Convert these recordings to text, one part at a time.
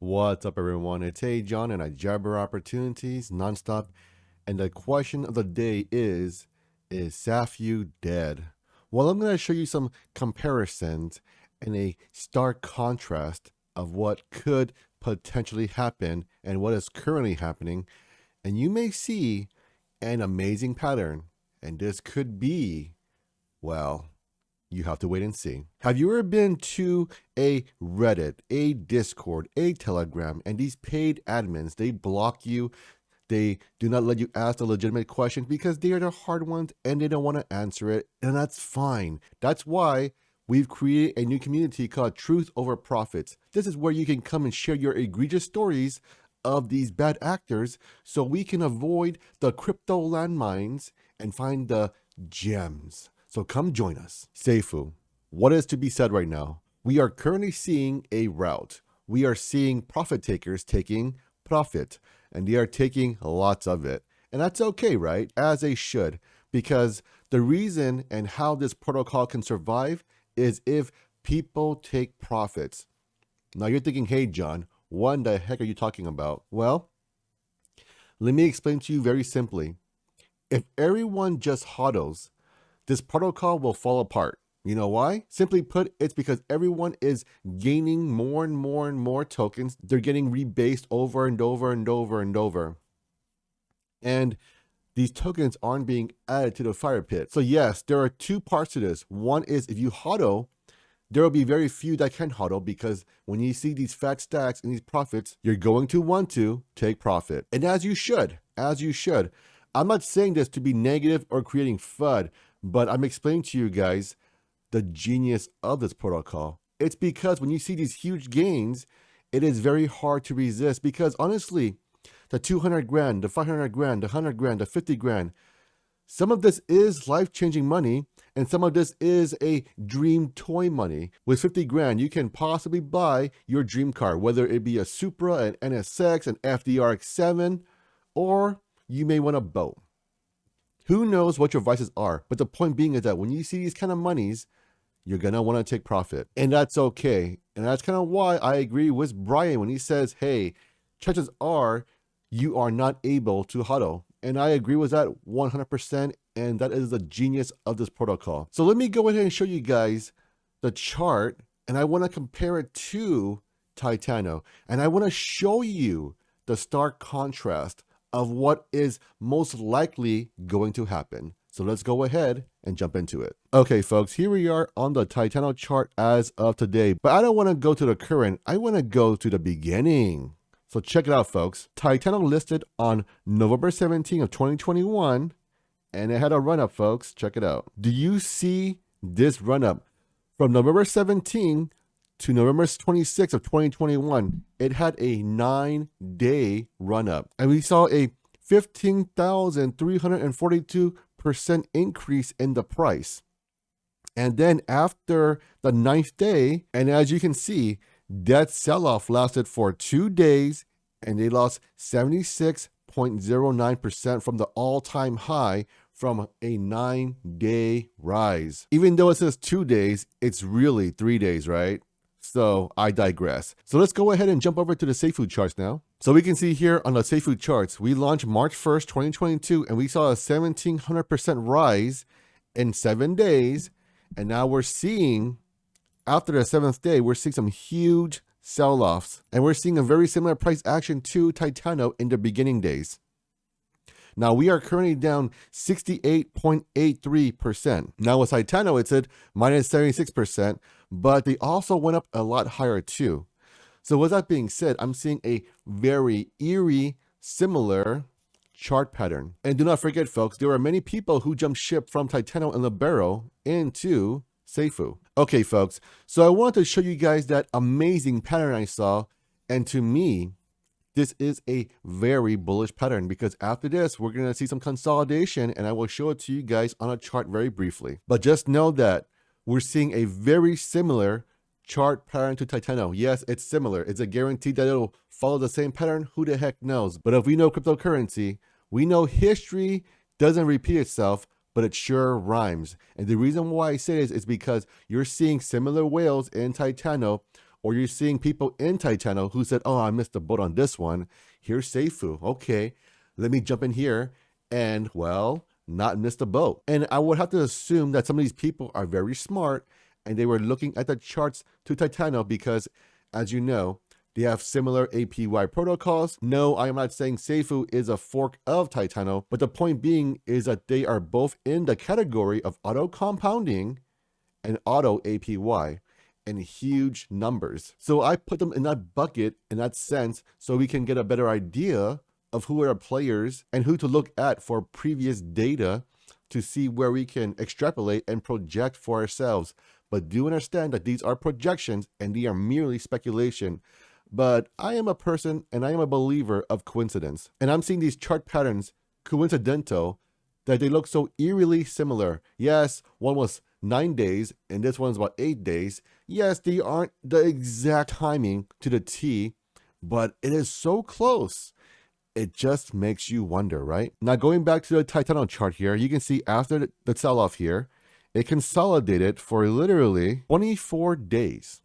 What's up, everyone? It's Hey John, and I jabber opportunities nonstop. And the question of the day is Safuu dead? Well, I'm going to show you some comparisons and a stark contrast of what could potentially happen and what is currently happening. And you may see an amazing pattern. And this could be, well, you have to wait and see. Have you ever been to a Reddit, a Discord, a Telegram, and these paid admins, they block you. They do not let you ask the legitimate questions because they are the hard ones and they don't want to answer it. And that's fine. That's why we've created a new community called Truth Over Profits. This is where you can come and share your egregious stories of these bad actors so we can avoid the crypto landmines and find the gems. So come join us. Safuu, what is to be said right now? We are currently seeing a rout. We are seeing profit takers taking profit, and they are taking lots of it. And that's okay, right? As they should, because the reason and how this protocol can survive is if people take profits. Now you're thinking, hey, John, what in the heck are you talking about? Well, let me explain to you very simply. If everyone just hodls, this protocol will fall apart. You know why? Simply put, it's because everyone is gaining more and more and more tokens. They're getting rebased over and over and over and over. And these tokens aren't being added to the fire pit. So yes, there are two parts to this. One is if you hodl, there will be very few that can hodl because when you see these fat stacks and these profits, you're going to want to take profit. And as you should. I'm not saying this to be negative or creating FUD, but I'm explaining to you guys the genius of this protocol. It's because when you see these huge gains, it is very hard to resist because honestly, the 200 grand, the 500 grand, the 100 grand, the 50 grand, some of this is life-changing money and some of this is a dream toy money. With 50 grand, you can possibly buy your dream car, whether it be a Supra, an NSX, an FDRX7, or you may want a boat. Who knows what your vices are, but the point being is that when you see these kind of monies, you're going to want to take profit. And that's okay. And that's kind of why I agree with Brian when he says, hey, chances are you are not able to hodl. And I agree with that 100%. And that is the genius of this protocol. So let me go ahead and show you guys the chart. And I want to compare it to Titano. And I want to show you the stark contrast of what is most likely going to happen. So let's go ahead and jump into it. Okay, folks, here we are on the Titano chart as of today, but I don't want to go to the current. I want to go to the beginning. So check it out, folks. Titano listed on November 17 of 2021, and it had a run up, folks. Check it out. Do you see this run up from November 17 to November 26th of 2021, it had a 9-day run up. And we saw a 15,342% increase in the price. And then after the 9th day, and as you can see, that sell-off lasted for 2 days and they lost 76.09% from the all-time high from a 9-day rise. Even though it says 2 days, it's really 3 days, right? So I digress. So let's go ahead and jump over to the Safuu charts now. So we can see here on the Safuu charts, we launched March 1st, 2022, and we saw a 1,700% rise in 7 days. And now we're seeing, after the 7th day, we're seeing some huge sell-offs. And we're seeing a very similar price action to Titano in the beginning days. Now we are currently down 68.83%. Now with Titano, it's at minus 76%, but they also went up a lot higher too. So with that being said, I'm seeing a very eerie, similar chart pattern. And do not forget, folks, there are many people who jumped ship from Titano and Libero into Safuu. Okay, folks, so I wanted to show you guys that amazing pattern I saw, and to me, this is a very bullish pattern because after this, we're going to see some consolidation and I will show it to you guys on a chart very briefly. But just know that we're seeing a very similar chart pattern to Titano. Yes, it's similar. It's a guarantee that it'll follow the same pattern. Who the heck knows? But if we know cryptocurrency, we know history doesn't repeat itself, but it sure rhymes. And the reason why I say this is because you're seeing similar whales in Titano or you're seeing people in Titano who said, oh, I missed the boat on this one. Here's Safuu. Okay, let me jump in here and, well, not miss the boat. And I would have to assume that some of these people are very smart and they were looking at the charts to Titano because, as you know, they have similar APY protocols. No, I am not saying Safuu is a fork of Titano, but the point being is that they are both in the category of auto compounding and auto APY in huge numbers. So I put them in that bucket in that sense so we can get a better idea of who are players and who to look at for previous data to see where we can extrapolate and project for ourselves. But do understand that these are projections and they are merely speculation. But I am a person and I am a believer of coincidence. And I'm seeing these chart patterns coincidental that they look so eerily similar. Yes, one was 9 days and this one's about 8 days. Yes, they aren't the exact timing to the T, but it is so close. It just makes you wonder, right? Now going back to the Titano chart here, you can see after the sell-off here, it consolidated for literally 24 days.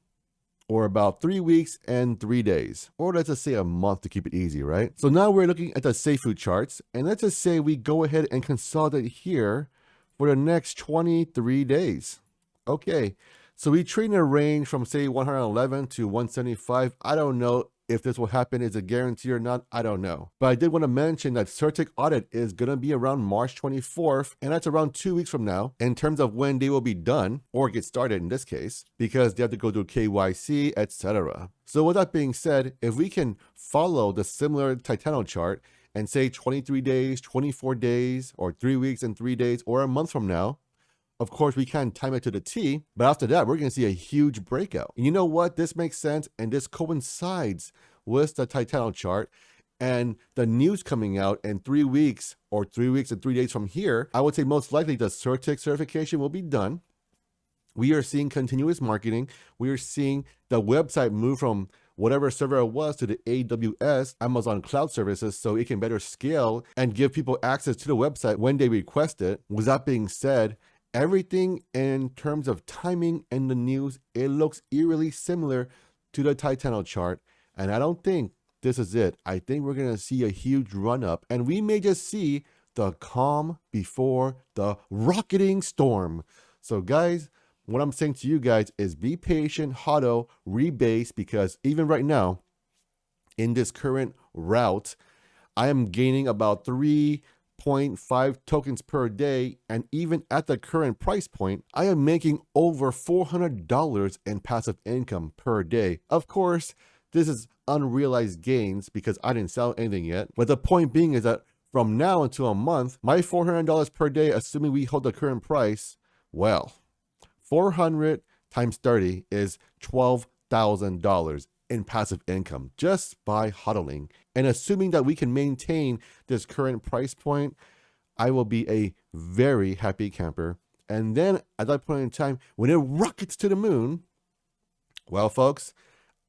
Or about 3 weeks and 3 days, or let's just say a month to keep it easy, right? So now we're looking at the Safuu charts, and let's just say we go ahead and consolidate here for the next 23 days. Okay, so we trade in a range from say 111 to 175. I don't know if this will happen. Is it guaranteed or not? I don't know. But I did want to mention that CertiK audit is going to be around March 24th, and that's around 2 weeks from now in terms of when they will be done or get started in this case, because they have to go through KYC, etc. So with that being said, if we can follow the similar Titano chart and say 23 days, 24 days, or 3 weeks and 3 days, or a month from now, of course, we can't time it to the T, but after that, we're going to see a huge breakout. And you know what? This makes sense, and this coincides with the Titano chart and the news coming out in 3 weeks or 3 weeks and 3 days from here. I would say most likely the CertiK certification will be done. We are seeing continuous marketing. We are seeing the website move from whatever server it was to the AWS, Amazon Cloud Services, so it can better scale and give people access to the website when they request it. With that being said, everything in terms of timing and the news, it looks eerily similar to the Titano chart. And I don't think this is it. I think we're going to see a huge run up and we may just see the calm before the rocketing storm. So guys, what I'm saying to you guys is be patient, HODL, rebase, because even right now in this current route, I am gaining about 3.5 tokens per day, and even at the current price point, I am making over $400 in passive income per day. Of course, this is unrealized gains because I didn't sell anything yet, but the point being is that from now until a month, my $400 per day, assuming we hold the current price, well, 400 times 30 is $12,000 in passive income just by hodling. And assuming that we can maintain this current price point, I will be a very happy camper. And then at that point in time, when it rockets to the moon, well, folks,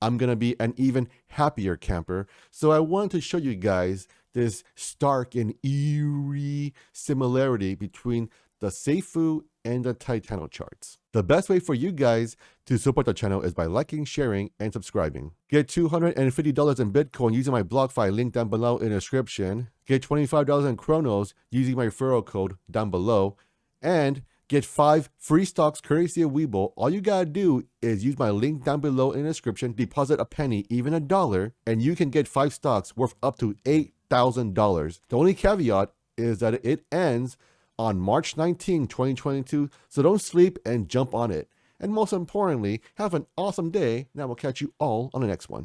I'm going to be an even happier camper. So I wanted to show you guys this stark and eerie similarity between the Safuu and the Titano charts. The best way for you guys to support the channel is by liking, sharing, and subscribing. Get $250 in Bitcoin using my BlockFi link down below in the description. Get $25 in Chronos using my referral code down below. And get 5 free stocks courtesy of WEBULL. All you gotta do is use my link down below in the description, deposit a penny, even $1, and you can get 5 stocks worth up to $8,000. The only caveat is that it ends on March 19, 2022, so don't sleep and jump on it. And most importantly, have an awesome day, and I will catch you all on the next one.